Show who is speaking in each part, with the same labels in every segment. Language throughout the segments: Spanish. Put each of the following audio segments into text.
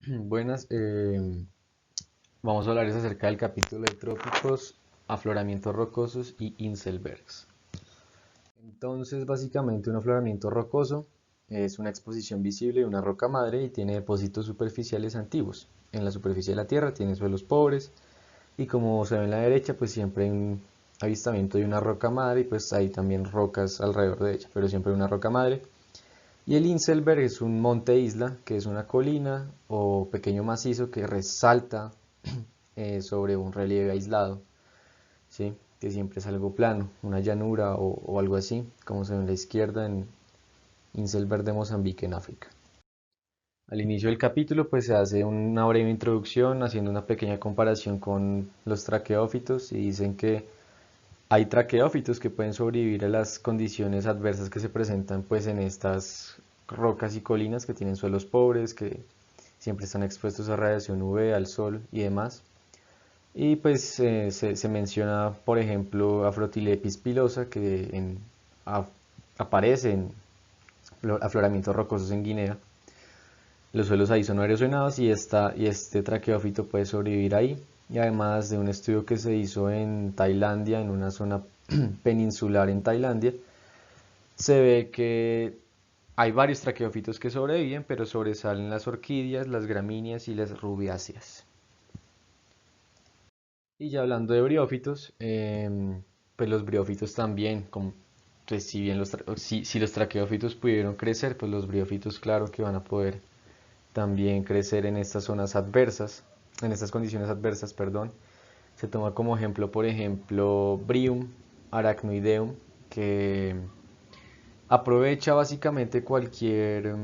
Speaker 1: Buenas, vamos a hablar acerca del capítulo de trópicos, afloramientos rocosos y inselbergs. Entonces, básicamente un afloramiento rocoso es una exposición visible de una roca madre y tiene depósitos superficiales antiguos. En la superficie de la Tierra tiene suelos pobres y como se ve en la derecha, pues siempre hay un avistamiento de una roca madre y pues hay también rocas alrededor de ella, pero siempre hay una roca madre. Y el Inselberg es un monte isla, que es una colina o pequeño macizo que resalta sobre un relieve aislado, ¿sí? Que siempre es algo plano, una llanura o algo así, como se ve en la izquierda en Inselberg de Mozambique en África. Al inicio del capítulo pues se hace una breve introducción haciendo una pequeña comparación con los traqueófitos y dicen que hay traqueófitos que pueden sobrevivir a las condiciones adversas que se presentan pues en estas rocas y colinas que tienen suelos pobres, que siempre están expuestos a radiación UV, al sol y demás. Y pues se menciona, por ejemplo, Afrotilepis pilosa, que a- aparece en afloramientos rocosos en Guinea. Los suelos ahí son erosionados y este traqueófito puede sobrevivir ahí. Y además de un estudio que se hizo en Tailandia, en una zona peninsular en Tailandia, se ve que hay varios traqueófitos que sobreviven, pero sobresalen las orquídeas, las gramíneas y las rubiáceas. Y ya hablando de briófitos, pues los briófitos también, pues si bien si los traqueófitos pudieron crecer, pues los briófitos claro que van a poder también crecer en estas zonas adversas, en estas condiciones adversas, perdón. Se toma como ejemplo, por ejemplo, Bryum arachnoideum, que aprovecha básicamente cualquier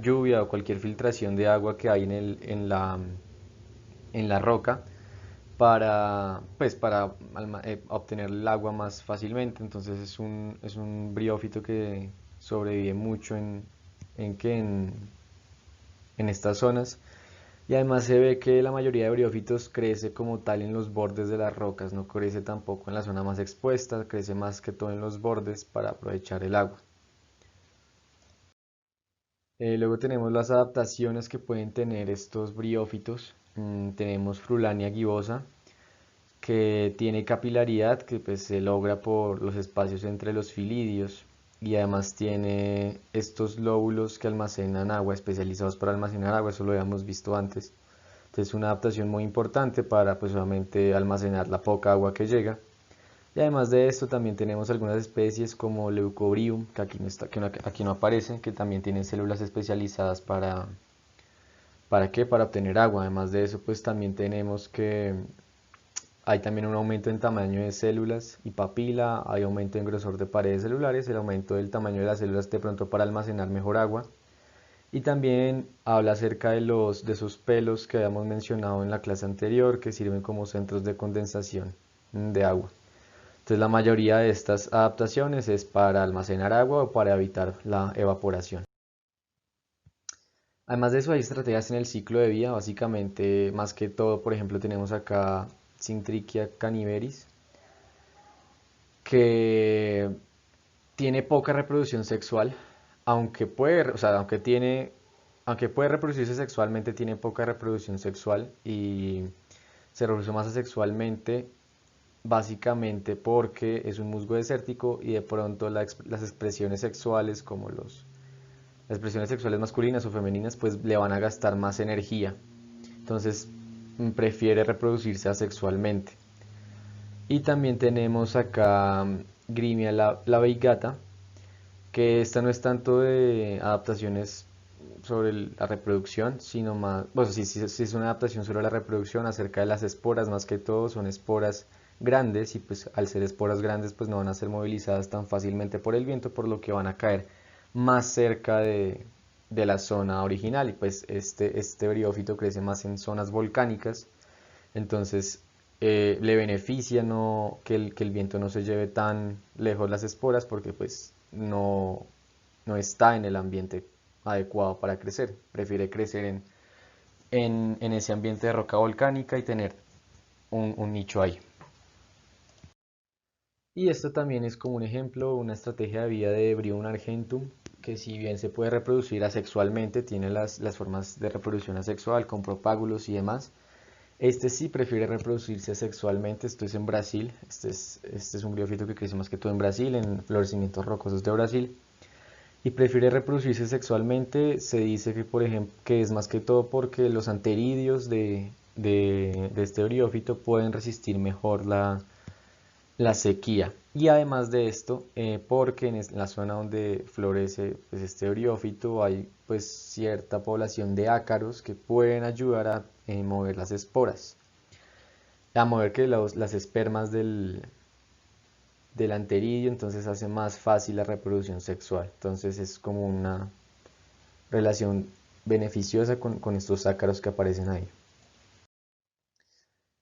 Speaker 1: lluvia o cualquier filtración de agua que hay en la roca para obtener el agua más fácilmente. Entonces es un briófito que sobrevive mucho en, que en estas zonas. Y además se ve que la mayoría de briófitos crece como tal en los bordes de las rocas, no crece tampoco en la zona más expuesta, crece más que todo en los bordes para aprovechar el agua. Luego tenemos las adaptaciones que pueden tener estos briófitos. Tenemos Frulania gibosa, que tiene capilaridad que pues se logra por los espacios entre los filidios y además tiene estos lóbulos que almacenan agua, especializados para almacenar agua, eso lo habíamos visto antes. Entonces es una adaptación muy importante para pues obviamente almacenar la poca agua que llega. Y además de esto también tenemos algunas especies como Leucobrium, que aquí no está, aquí no aparece, que también tienen células especializadas ¿para qué? Para obtener agua. Además de eso pues también tenemos que hay también un aumento en tamaño de células y papila, hay aumento en grosor de paredes celulares, el aumento del tamaño de las células de pronto para almacenar mejor agua. Y también habla acerca de esos pelos que habíamos mencionado en la clase anterior, que sirven como centros de condensación de agua. Entonces la mayoría de estas adaptaciones es para almacenar agua o para evitar la evaporación. Además de eso hay estrategias en el ciclo de vida, básicamente más que todo, por ejemplo, tenemos acá Syntrichia caniveris, que tiene poca reproducción sexual, o sea, aunque puede reproducirse sexualmente, tiene poca reproducción sexual y se reproduce más asexualmente, básicamente porque es un musgo desértico y de pronto las expresiones sexuales, como las expresiones sexuales masculinas o femeninas, pues le van a gastar más energía. Entonces prefiere reproducirse asexualmente. Y también tenemos acá Grimia labiegata, que esta no es tanto de adaptaciones sobre la reproducción, sino más, bueno, sí es una adaptación sobre la reproducción acerca de las esporas, más que todo son esporas grandes y pues al ser esporas grandes pues no van a ser movilizadas tan fácilmente por el viento, por lo que van a caer más cerca de la zona original y pues este briófito crece más en zonas volcánicas, entonces le beneficia que el viento no se lleve tan lejos las esporas porque pues no está en el ambiente adecuado para crecer. Prefiere crecer en ese ambiente de roca volcánica y tener un nicho ahí. Y esto también es como un ejemplo, una estrategia de vida de Bryum argentum, que si bien se puede reproducir asexualmente, tiene las formas de reproducción asexual con propágulos y demás. Este sí prefiere reproducirse sexualmente. Esto es en Brasil. Este es un briófito que crece más que todo en Brasil, en florecimientos rocosos de Brasil. Y prefiere reproducirse sexualmente. Se dice que, por ejemplo, que es más que todo porque los anteridios de este briófito pueden resistir mejor la sequía. Y además de esto, porque en la zona donde florece pues, este briófito hay pues cierta población de ácaros que pueden ayudar a mover las esporas, a mover que las espermas del anteridio, entonces hace más fácil la reproducción sexual. Entonces es como una relación beneficiosa con estos ácaros que aparecen ahí.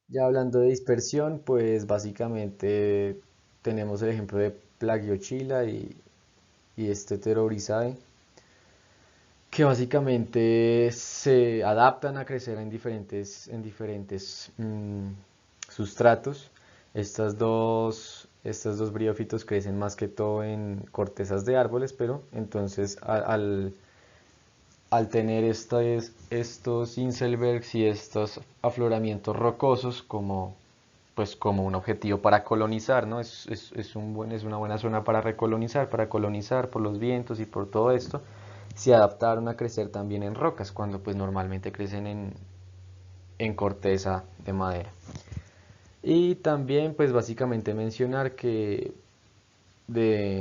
Speaker 1: Ya hablando de dispersión, pues básicamente tenemos el ejemplo de Plagiochila y este Pterorizae, que básicamente se adaptan a crecer en diferentes sustratos. Estos dos briófitos crecen más que todo en cortezas de árboles, pero entonces al tener estos Inselbergs y estos afloramientos rocosos como un objetivo para colonizar, ¿no? Es una buena zona para colonizar por los vientos y por todo esto. Se adaptaron a crecer también en rocas, cuando pues normalmente crecen en corteza de madera. Y también pues básicamente mencionar que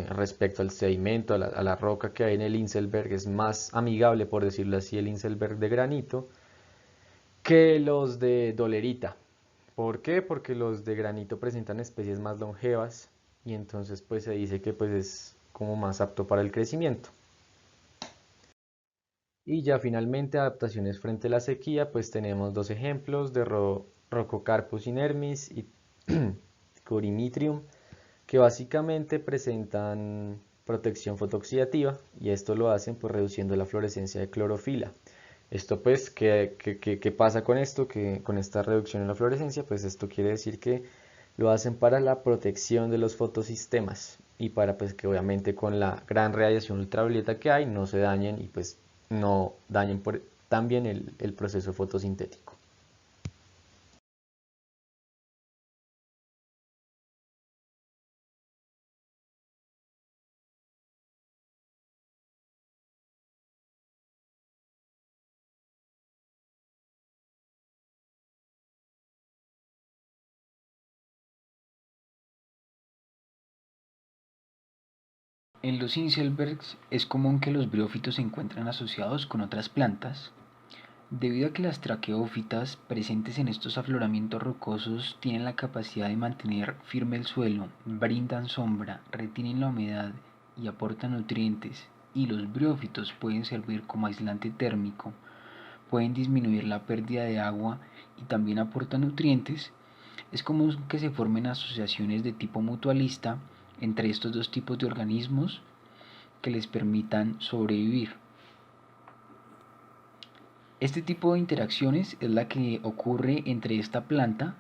Speaker 1: respecto al sedimento, a la roca que hay en el Inselberg, es más amigable, por decirlo así, el Inselberg de granito que los de dolerita. ¿Por qué? Porque los de granito presentan especies más longevas y entonces pues se dice que pues es como más apto para el crecimiento. Y ya finalmente adaptaciones frente a la sequía, pues tenemos dos ejemplos de Rhococarpus inermis y Corymytrium, que básicamente presentan protección fotooxidativa y esto lo hacen pues reduciendo la fluorescencia de clorofila. Esto pues, ¿qué pasa con esto? Que con esta reducción en la fluorescencia, pues esto quiere decir que lo hacen para la protección de los fotosistemas y para pues que obviamente con la gran radiación ultravioleta que hay no se dañen y pues no dañen también el proceso fotosintético.
Speaker 2: En los Inselbergs es común que los briófitos se encuentren asociados con otras plantas, debido a que las traqueófitas presentes en estos afloramientos rocosos tienen la capacidad de mantener firme el suelo, brindan sombra, retienen la humedad y aportan nutrientes, y los briófitos pueden servir como aislante térmico, pueden disminuir la pérdida de agua y también aportan nutrientes. Es común que se formen asociaciones de tipo mutualista entre estos dos tipos de organismos que les permitan sobrevivir. Este tipo de interacciones es la que ocurre entre esta planta,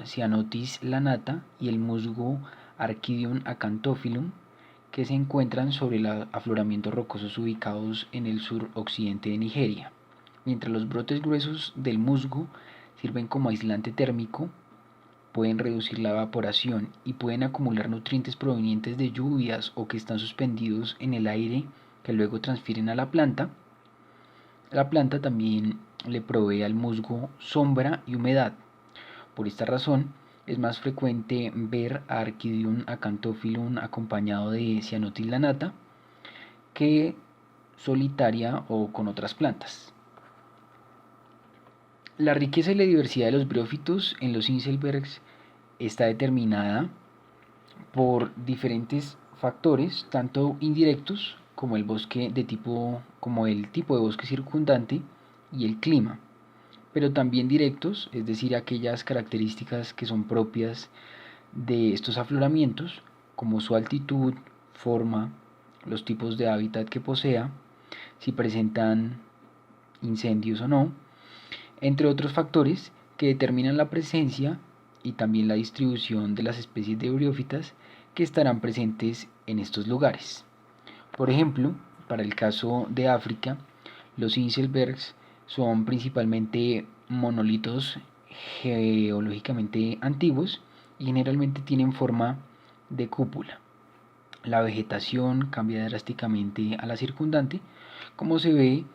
Speaker 2: Cyanotis lanata, y el musgo Archidium acanthophilum, que se encuentran sobre los afloramientos rocosos ubicados en el suroccidente de Nigeria. Mientras los brotes gruesos del musgo sirven como aislante térmico, pueden reducir la evaporación y pueden acumular nutrientes provenientes de lluvias o que están suspendidos en el aire que luego transfieren a la planta. La planta también le provee al musgo sombra y humedad. Por esta razón, es más frecuente ver a Archidium acanthophilum acompañado de Cyanotis lanata que solitaria o con otras plantas. La riqueza y la diversidad de los briófitos en los Inselbergs está determinada por diferentes factores, tanto indirectos como el tipo de bosque circundante y el clima, pero también directos, es decir, aquellas características que son propias de estos afloramientos, como su altitud, forma, los tipos de hábitat que posea, si presentan incendios o no, entre otros factores que determinan la presencia y también la distribución de las especies de briófitas que estarán presentes en estos lugares. Por ejemplo, para el caso de África, los Inselbergs son principalmente monolitos geológicamente antiguos y generalmente tienen forma de cúpula. La vegetación cambia drásticamente a la circundante, como se ve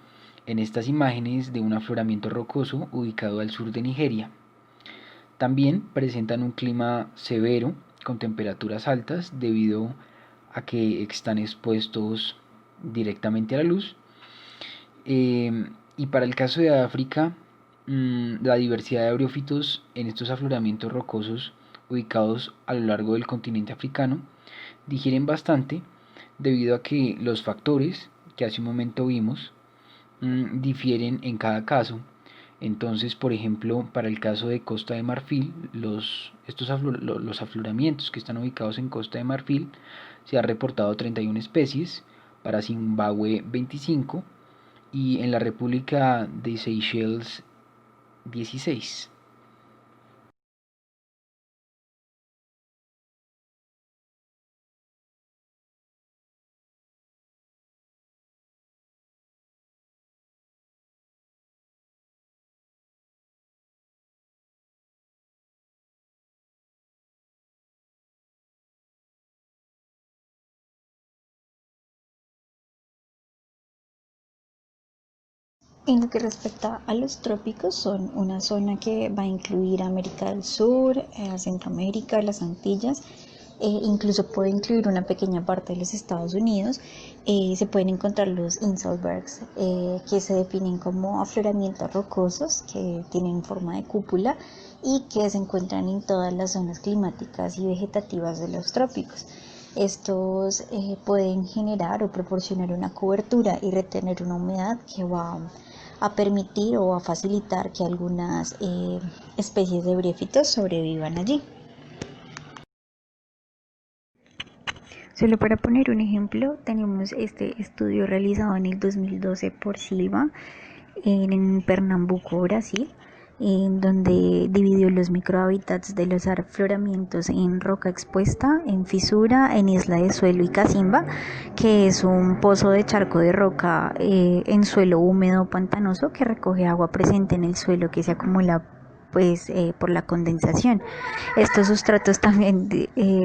Speaker 2: en estas imágenes de un afloramiento rocoso ubicado al sur de Nigeria. También presentan un clima severo con temperaturas altas debido a que están expuestos directamente a la luz. Y para el caso de África, la diversidad de briófitos en estos afloramientos rocosos ubicados a lo largo del continente africano difieren bastante debido a que los factores que hace un momento vimos difieren en cada caso. Entonces, por ejemplo, para el caso de Costa de Marfil, los afloramientos que están ubicados en Costa de Marfil, se han reportado 31 especies, para Zimbabue 25 y en la República de Seychelles 16.
Speaker 3: En lo que respecta a los trópicos, son una zona que va a incluir América del Sur, Centroamérica, las Antillas, incluso puede incluir una pequeña parte de los Estados Unidos. Se pueden encontrar los Inselbergs, que se definen como afloramientos rocosos que tienen forma de cúpula y que se encuentran en todas las zonas climáticas y vegetativas de los trópicos. Estos pueden generar o proporcionar una cobertura y retener una humedad que va a permitir o a facilitar que algunas especies de briófitos sobrevivan allí. Solo para poner un ejemplo, tenemos este estudio realizado en el 2012 por Silva en Pernambuco, Brasil, en donde dividió los microhábitats de los afloramientos en roca expuesta, en fisura, en isla de suelo y cacimba, que es un pozo de charco de roca en suelo húmedo pantanoso que recoge agua presente en el suelo que se acumula por la condensación. Estos sustratos también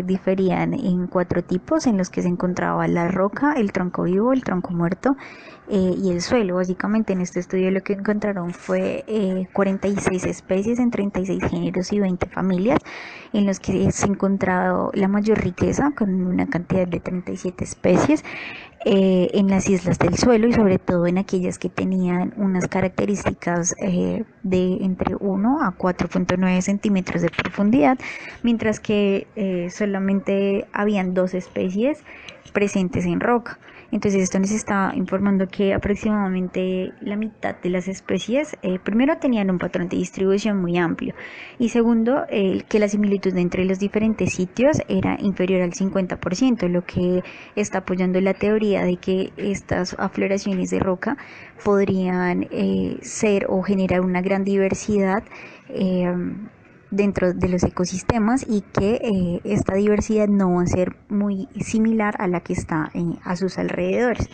Speaker 3: diferían en 4 tipos en los que se encontraba la roca, el tronco vivo, el tronco muerto y el suelo. Básicamente en este estudio lo que encontraron fue 46 especies en 36 géneros y 20 familias, en los que se ha encontrado la mayor riqueza con una cantidad de 37 especies en las islas del suelo y sobre todo en aquellas que tenían unas características de entre 1 a 4.9 centímetros de profundidad, mientras que solamente habían 2 especies presentes en roca. Entonces esto nos está informando que aproximadamente la mitad de las especies primero tenían un patrón de distribución muy amplio y segundo que la similitud entre los diferentes sitios era inferior al 50%, lo que está apoyando la teoría de que estas afloraciones de roca podrían ser o generar una gran diversidad dentro de los ecosistemas y que esta diversidad no va a ser muy similar a la que está a sus alrededores.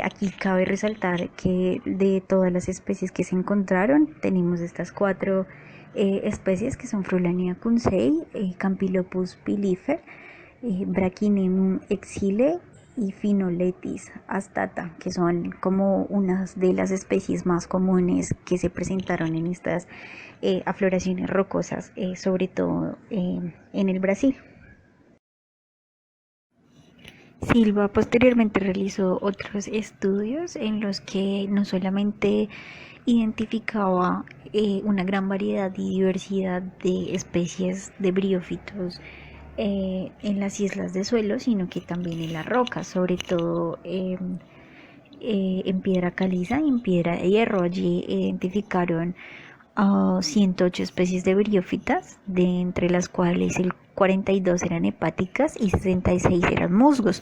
Speaker 3: Aquí cabe resaltar que de todas las especies que se encontraron tenemos estas 4 especies que son Frulanea kunsei, Campylopus pilifer, Brachynemum exile y Phinoletis astata, que son como unas de las especies más comunes que se presentaron en estas afloraciones rocosas, sobre todo en el Brasil. Silva posteriormente realizó otros estudios en los que no solamente identificaba una gran variedad y diversidad de especies de briófitos en las islas de suelo, sino que también en las rocas, sobre todo en piedra caliza y en piedra de hierro. Allí identificaron 108 especies de briófitas, de entre las cuales el 42 eran hepáticas y 66 eran musgos.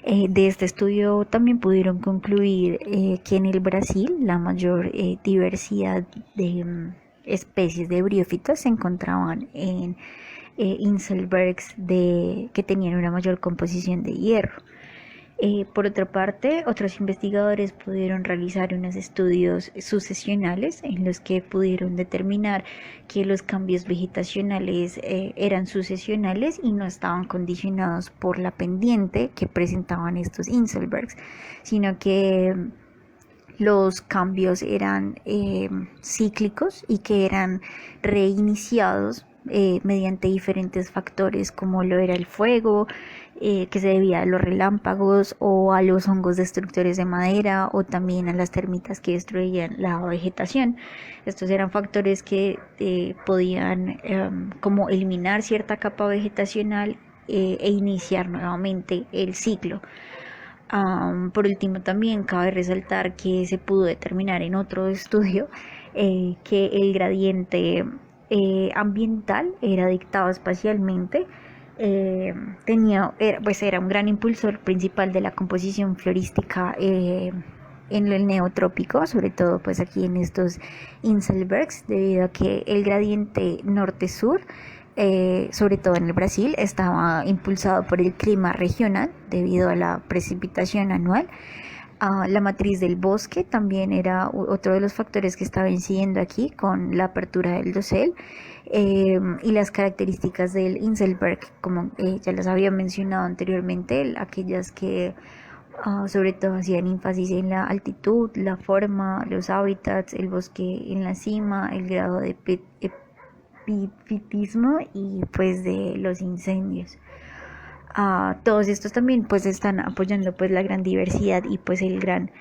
Speaker 3: De este estudio también pudieron concluir que en el Brasil la mayor diversidad de especies de briófitos se encontraban en Inselbergs que tenían una mayor composición de hierro. Por otra parte, otros investigadores pudieron realizar unos estudios sucesionales en los que pudieron determinar que los cambios vegetacionales eran sucesionales y no estaban condicionados por la pendiente que presentaban estos Inselbergs, sino que los cambios eran cíclicos y que eran reiniciados mediante diferentes factores como lo era el fuego, que se debía a los relámpagos o a los hongos destructores de madera o también a las termitas que destruían la vegetación. Estos eran factores que podían como eliminar cierta capa vegetacional e iniciar nuevamente el ciclo. Por último, también cabe resaltar que se pudo determinar en otro estudio que el gradiente ambiental era dictado espacialmente. Era un gran impulsor principal de la composición florística en el neotrópico, sobre todo pues aquí en estos Inselbergs, debido a que el gradiente norte-sur, sobre todo en el Brasil, estaba impulsado por el clima regional debido a la precipitación anual. La matriz del bosque también era otro de los factores que estaba incidiendo aquí con la apertura del dosel, y las características del Inselberg, como ya las había mencionado anteriormente, aquellas que sobre todo hacían énfasis en la altitud, la forma, los hábitats, el bosque en la cima, el grado de epífitismo y pues de los incendios. Todos estos también pues están apoyando pues la gran diversidad y pues el gran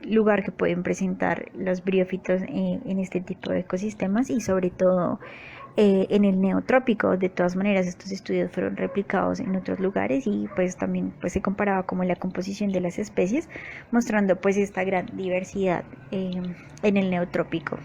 Speaker 3: lugar que pueden presentar los briófitos en este tipo de ecosistemas y sobre todo en el neotrópico. De todas maneras, estos estudios fueron replicados en otros lugares y pues también pues se comparaba como la composición de las especies, mostrando pues esta gran diversidad en el neotrópico.